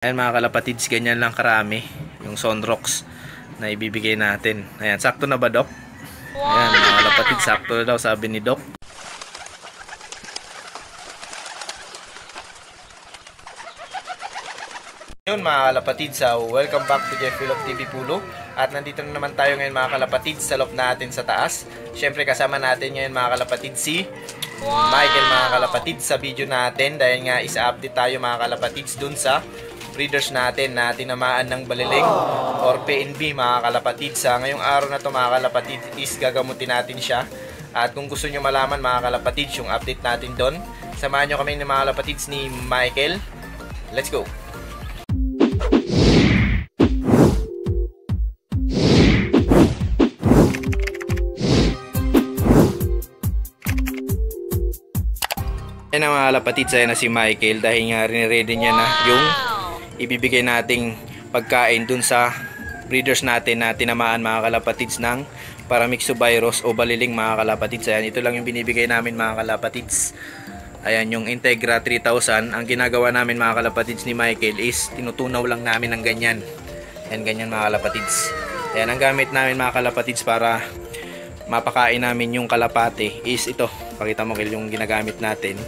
Ayan mga kalapatids, ganyan lang karami yung Sonrox na ibibigay natin. Ayan, sakto na ba, Doc? Ayan mga kalapatids, sakto na daw sabi ni Doc. Yun mga kalapatids, welcome back to Jeff Vlog TV Pulo. At nandito na naman tayo ngayon mga kalapatids sa loob natin sa taas. Siyempre kasama natin ngayon mga kalapatids si Michael mga kalapatids sa video natin. Dahil nga isa-update tayo mga kalapatids dun sa breeders natin na tinamaan ng baliling or PNB mga kalapatids. Ngayong araw na to mga kalapatids is gagamutin natin siya. At kung gusto nyo malaman mga kalapatids yung update natin doon, samahan nyo kami ng mga kalapatids ni Michael. Let's go! Yan ang mga kalapatids, ayan na si Michael dahil nga riniredy niya na yung ibibigay nating pagkain dun sa breeders natin na tinamaan mga kalapatids ng paramyxovirus o baliling mga kalapatids. Ayan, ito lang yung binibigay namin mga kalapatids. Ayan, yung Integra 3000. Ang ginagawa namin mga kalapatids ni Michael is tinutunaw lang namin ng ganyan. Ayan, ganyan mga kalapatids. Ayan, ang gamit namin mga kalapatids para mapakain namin yung kalapate is ito. Pakita mo kayo yung ginagamit natin.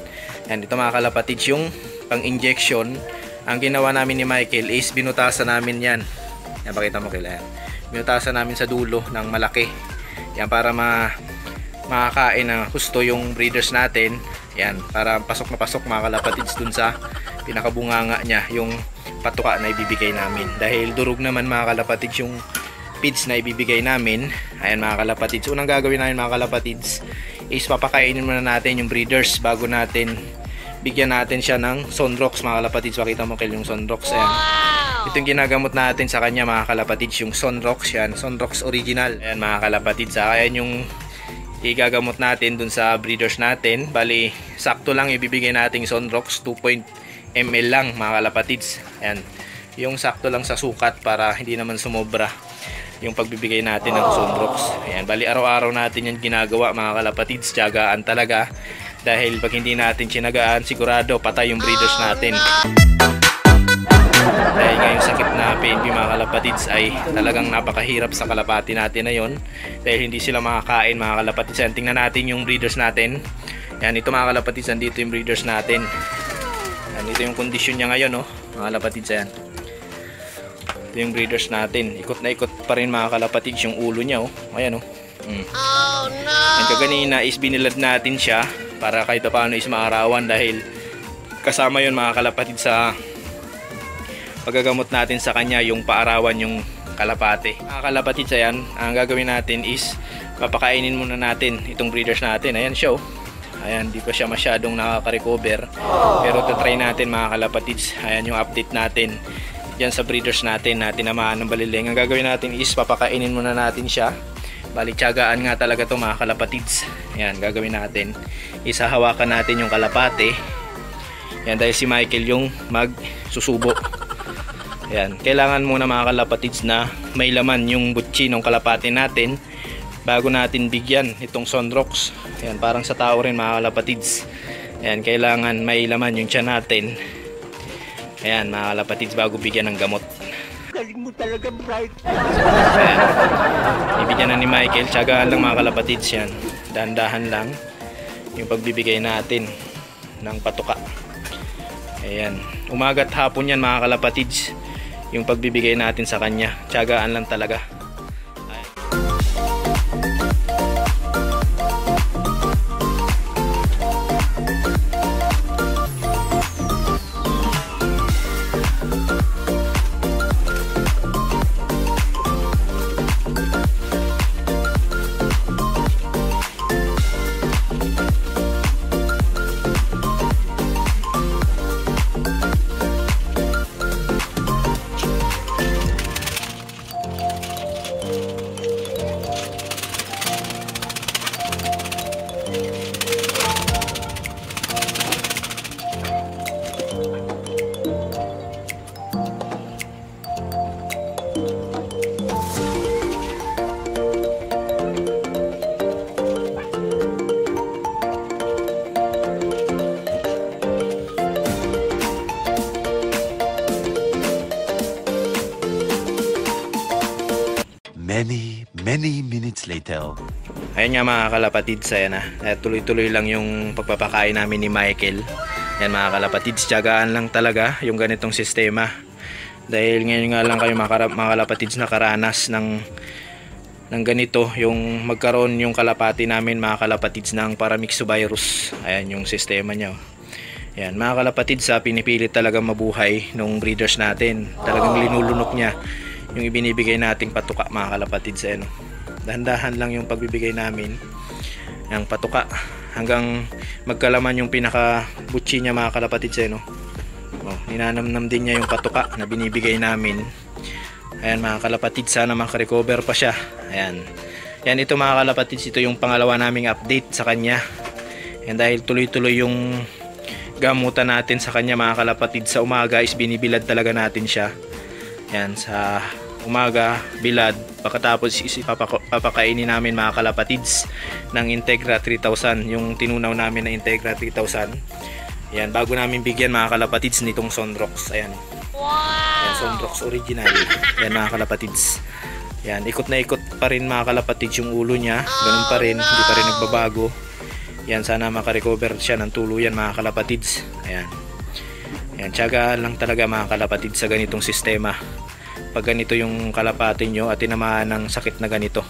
Ayan, ito mga kalapatids yung pang-injection. Ang ginawa namin ni Michael is binutasan namin yan. Yan, pakita mo kailan. Binutasan namin sa dulo ng malaki. Yan, para makakain na husto yung breeders natin. Yan, para pasok na pasok mga kalapatids dun sa pinakabunganga niya, yung patuka na ibibigay namin. Dahil durog naman mga kalapatids yung feeds na ibibigay namin. Ayan mga kalapatids. Unang gagawin namin mga kalapatids is papakainin muna natin yung breeders bago natin bigyan natin siya ng Sonrox mga kalapatids. Pakita mo kayo yung Sonrox. Ayan. Ito yung ginagamot natin sa kanya mga kalapatids, yung Sonrox. Yan, Sonrox original. Ayan mga kalapatids. Ayan yung igagamot natin dun sa breeders natin. Bali, sakto lang ibibigay nating Sonrox. 2 ml lang mga kalapatids. Ayan. Yung sakto lang sa sukat para hindi naman sumobra yung pagbibigay natin ng Sonrox. Ayan. Bali, araw-araw natin yan ginagawa mga kalapatids. Tiyagaan talaga. Dahil pag hindi natin tiyanagaan, sigurado patay yung breeders natin. Dahil nga yung sakit na PNB mga kalapatids ay talagang napakahirap sa kalapati natin na yun. Dahil hindi sila makakain mga kalapatids. Yan, tingnan natin yung breeders natin. Yan, ito mga kalapatids, nandito yung breeders natin. Yan, ito yung kondisyon niya ngayon, oh, mga kalapatids. Yan, ito yung breeders natin. Ikot na ikot pa rin mga kalapatids yung ulo niya, oh. Ayan, oh. Oh no! Ang kaganina is binilad natin siya para kahit paano is maarawan dahil kasama yun mga kalapatid sa paggagamot natin sa kanya, yung paarawan yung kalapate. Mga kalapatid, ayan, ang gagawin natin is papakainin muna natin itong breeders natin. Ayan siya, oh. Ayan, di pa siya masyadong nakaka-recover, pero try natin mga kalapatids. Ayan yung update natin dyan sa breeders natin na tinamaan ng baliling. Ang gagawin natin is papakainin muna natin siya. Bali, tiyagaan nga talaga to mga kalapatids. Ayan, gagawin natin, isahawakan natin yung kalapate. Ayan, dahil si Michael yung magsusubo. Ayan, kailangan muna mga kalapatids na may laman yung butchi ng kalapate natin bago natin bigyan itong Sonrox. Ayan, parang sa tao rin mga kalapatids. Ayan, kailangan may laman yung tiyan natin. Ayan mga kalapatids, bago bigyan ng gamot. Galing mo talaga, bright. Ayan, ibigyan na ni Michael. Tiyagaan lang mga kalapatids yan. Dahan-dahan lang yung pagbibigay natin ng patuka. Ayan, umaga't hapon yan mga kalapatids yung pagbibigay natin sa kanya. Tiyagaan lang talaga. many minutes later. Ayun nga mga kalapatids, ayan na. Tuloy-tuloy lang yung pagpapakain namin ni Michael. Yan mga kalapatids, tiyagaan lang talaga yung ganitong sistema. Dahil ngayon nga lang kayo mga kalapatids nakaranas ng ganito, yung magkaroon yung kalapati namin mga kalapatids ng paramyxovirus. Ayan yung sistema niya. Yan mga kalapatids, pinipilit talaga mabuhay nung breeders natin. Talagang linulunok niya yung ibinibigay nating patuka mga kalapatids. Ayan, dahan-dahan lang yung pagbibigay namin ng patuka hanggang magkalaman yung pinaka butchi niya mga kalapatids. Ninanamnam din niya yung patuka na binibigay namin. Ayan mga kalapatids, sana makarecover pa siya. Ayan. Yan ito mga kalapatids, ito yung pangalawa naming update sa kanya. Yan dahil tuloy-tuloy yung gamutan natin sa kanya mga kalapatids. Sa umaga is binibilad talaga natin siya. Yan sa umaga, bilad. Pagkatapos is papakainin namin mga kalapatids ng Integra 3000. Yung tinunaw namin na Integra 3000. Yan, bago namin bigyan mga kalapatids nitong Sonrox. Ayan. Yan, Sonrox original. Yan mga kalapatids. Yan, ikot na ikot pa rin mga kalapatids yung ulo niya. Ganun pa rin, hindi pa rin nagbabago. Yan, sana makarecover siya ng tuluyan mga kalapatids. Ayan. Yan, tiyaga lang talaga mga kalapatids sa ganitong sistema. Pag ganito yung kalapati nyo at tinamaan ng sakit na ganito.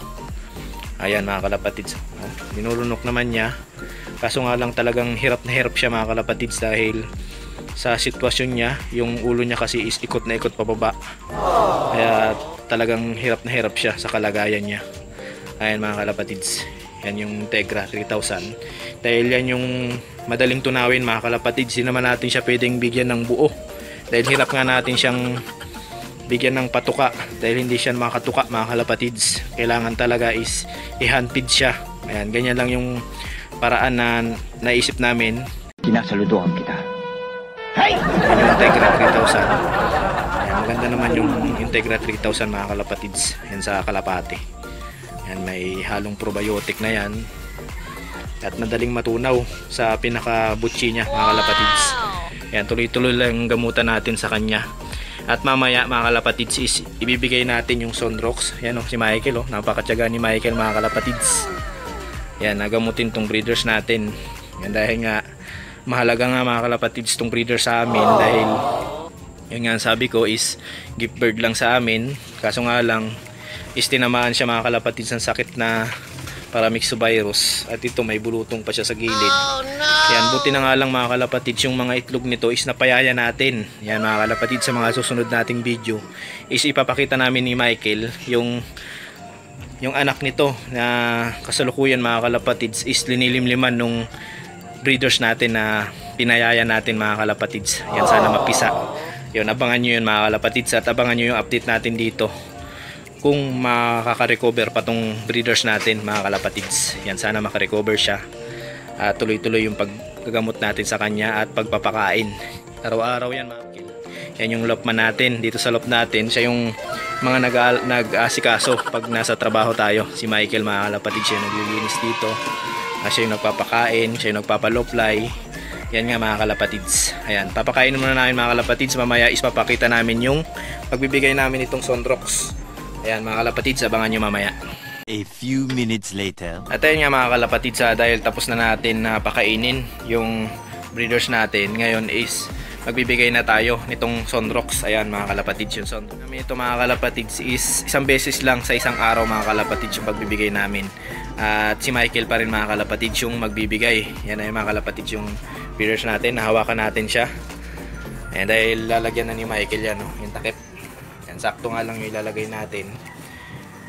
Ayan mga kalapatids. Dinulunok naman niya. Kaso nga lang talagang hirap na hirap siya mga kalapatids dahil sa sitwasyon niya, yung ulo niya kasi is ikot na ikot pababa. Kaya talagang hirap na hirap siya sa kalagayan niya. Ayan mga kalapatids. Yan yung Integra 3000. Dahil yan yung madaling tunawin mga kalapatids. Hindi naman natin siya pwedeng bigyan ng buo. Dahil hirap nga natin siyang bigyan ng patuka. Dahil hindi siya makatuka mga kalapatids. Kailangan talaga is i-handfeed siya. Ayan, ganyan lang yung paraan na naisip namin. Sinasaludohan kita. Hey! Yung Integra 3000. Ayan, maganda naman yung Integra 3000 mga kalapatids. Yan sa kalapati. Yan, may halong probiotic na yan. At madaling matunaw sa pinaka butchi niya mga kalapatids. Yan, tuloy-tuloy lang gamutan natin sa kanya. At mamaya mga kalapatids is ibibigay natin yung Sonrox. Yan si Michael napakatyaga ni Michael mga kalapatids. Yan, nagamutin tong breeders natin. Yan, dahil nga mahalaga nga mga kalapatids tong breeder sa amin. Dahil yun nga sabi ko is gift bird lang sa amin. Kaso nga lang is tinamaan siya mga kalapatids ng sakit na paramyxovirus. At ito may bulutong pa siya sa gilid. Yan, buti na nga lang mga kalapatids yung mga itlog nito is napayaya natin. Yan mga kalapatids, sa mga susunod nating video is ipapakita namin ni Michael yung anak nito na kasalukuyan mga kalapatids is linilimliman nung breeders natin na pinayaya natin mga kalapatids. Yan, sana mapisa. Yun, abangan nyo yun mga kalapatids at abangan nyo yung update natin dito kung makaka-recover pa tong breeders natin mga kalapatids. Yan, sana makarecover siya. Tuloy-tuloy yung paggagamot natin sa kanya at pagpapakain. Araw-araw yan mga kil. Yan yung lopman natin. Dito sa lop natin, siya yung mga nag-asikaso pag nasa trabaho tayo. Si Michael mga kalapatids, siya naglilinis dito. Siya yung nagpapakain, siya yung nagpapaloplay. Yan nga mga kalapatids. Ayan, papakain muna namin mga kalapatids. Mamaya is papakita namin yung pagbibigay namin itong Sonrox. Ayan mga kalapatids, abangan nyo mamaya. A few minutes later. At ayun nga mga kalapatids, dahil tapos na natin na pakainin yung breeders natin, ngayon is magbibigay na tayo nitong Sonrox. Ayan mga kalapatids, yung Sonrox namin ito mga kalapatids is isang beses lang sa isang araw mga kalapatids yung pagbibigay namin. At si Michael pa rin mga kalapatids yung magbibigay. Yan ay mga kalapatids yung breeders natin. Nahawakan natin siya. Ayan, dahil lalagyan na ni Michael yan, yung takip. Yan, sakto nga lang yung ilalagay natin.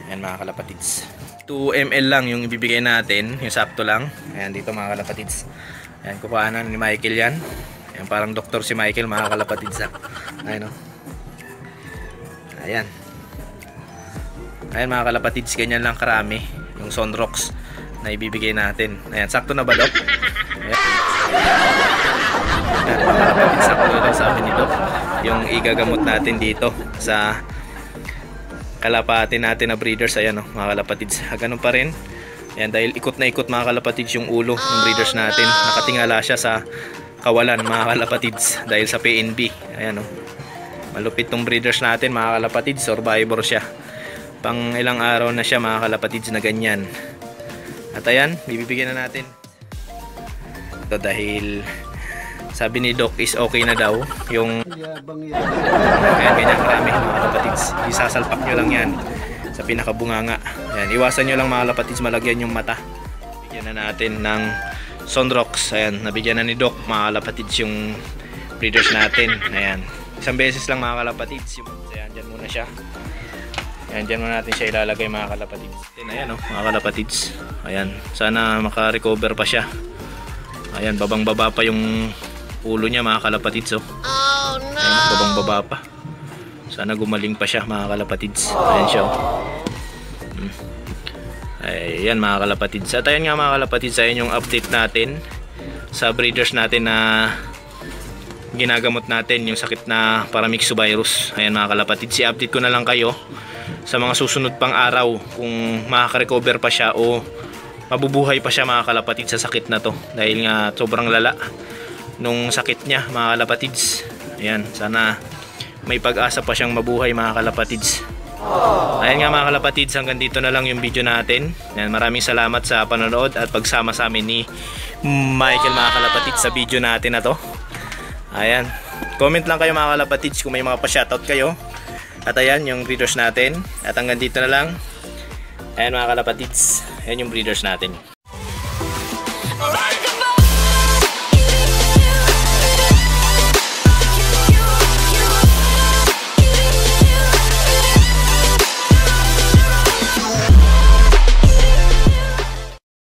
Yan mga kalapatids. 2 ml lang yung ibibigay natin, yung sakto lang. Ayan dito mga kalapatids. Ayan, kukuha na ni Michael yan. Ayan, parang doktor si Michael mga kalapatids. Ayan Ayan. Ayan mga kalapatids, ganyan lang karami yung Sonrox na ibibigay natin. Ayan, sakto na ba Dok? Ayan. Ayan mga kalapatids, sakto na sabi ni Dok yung igagamot natin dito sa kalapati natin na breeders. Ayan mga kalapatids, ganun pa rin. Ayan, dahil ikot na ikot mga kalapatids yung ulo ng breeders natin. Nakatingala siya sa kawalan mga kalapatids dahil sa PNB. Ayan malupit tong breeders natin mga kalapatids, survivor siya. Pang ilang araw na siya mga kalapatids na ganyan. At ayan, bibigyan na natin. Ito dahil sabi ni Doc is okay na daw yung ayan, ganyan karami mga kalapatids. Isasalpak nyo lang yan sa pinakabunganga. Ayan, iwasan nyo lang mga kalapatids malagyan yung mata. Bigyan na natin ng Sunrox. Ayan, nabigyan na ni Doc mga kalapatids yung breeders natin. Ayan, isang beses lang mga kalapatids. Ayan, dyan muna siya. Ayan, dyan muna natin siya ilalagay mga kalapatids. Ayan mga kalapatids. Ayan, sana makarecover pa siya. Ayan, babang baba pa yung ulo niya mga kalapatids. Oh no! Ayan, babang baba pa. Sana gumaling pa siya mga kalapatids. Ayan siya. Ayan mga kalapatids. At ayan nga mga kalapatids, ayan yung update natin sa breeders natin na ginagamot natin yung sakit na paramyxovirus. Ayan mga kalapatids, i-update ko na lang kayo sa mga susunod pang araw kung makaka-recover pa siya o mabubuhay pa siya mga kalapatids sa sakit na to, dahil nga sobrang lala nung sakit niya mga kalapatids. Ayan, sana may pag-asa pa siyang mabuhay mga kalapatids. Ayan nga mga kalapatids, hanggang dito na lang yung video natin. Ayan, maraming salamat sa panonood at pagsama sa amin ni Michael mga kalapatids sa video natin na to. Ayan, comment lang kayo mga kalapatids kung may mga pa-shoutout kayo. At ayan yung breeders natin. At hanggang dito na lang. Ayan mga kalapatids, ayan yung breeders natin.